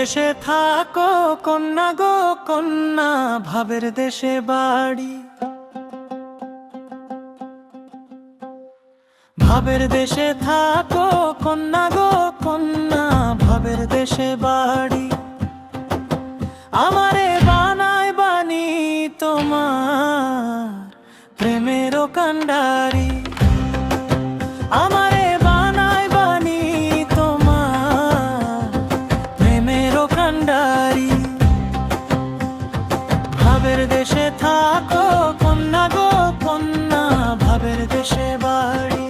দেশে থাকো কন্যা গো কন্যা, ভাবের দেশে বাড়ি। ভাবের দেশে থাকো কন্যা গো কন্যা, ভাবের দেশে বাড়ি। আমারে বানায় বানি তোমার প্রেমেরও কান্ডারি। আমারে বানায় বানি তোমার প্রেমেরও কান্ডারি। ভাবের দেশে থাকো কন্যা গো কন্যা, ভাবের দেশে বাড়ি।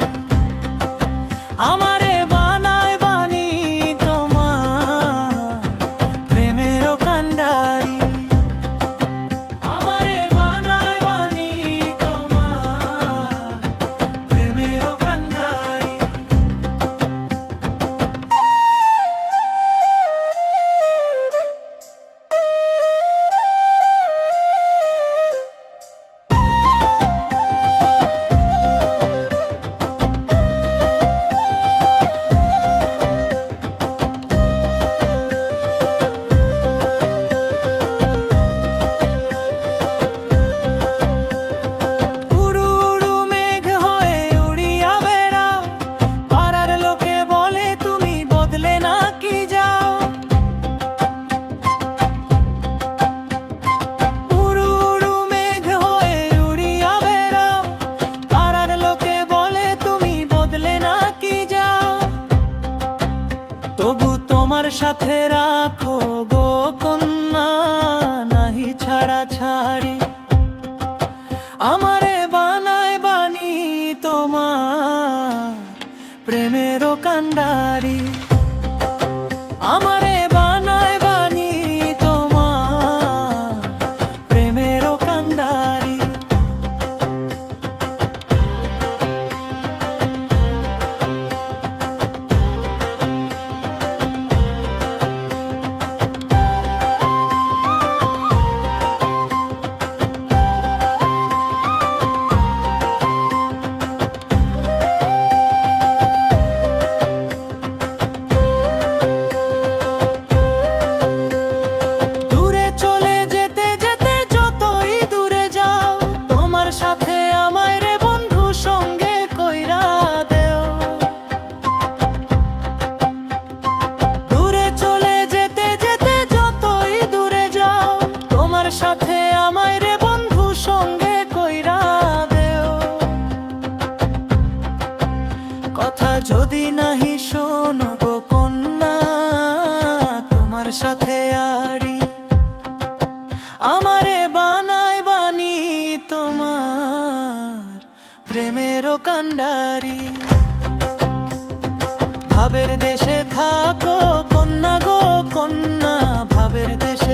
আমারে বানায় বানি তোমার প্রেমেরও কান্ডারি। আমারে বানায় বানি তোমার প্রেমেরও কান্ডারি। তবু তোমার সাথে রাখো গো কন্যা, নাহি ছাড়া ছাড়ি। আমারে বানায় বানি তোমার প্রেমেরও কান্ডারি। আমারে বানায় বানি তোমার প্রেমেরও কান্ডারি। কথা যদি নাহি শোনো গো কন্যা, তোমার সাথে আড়ি। আমারে বানায় বানি তোমার প্রেমেরও কান্ডারি। ভাবের দেশে থাকো কন্যা গো কন্যা, ভাবের দেশে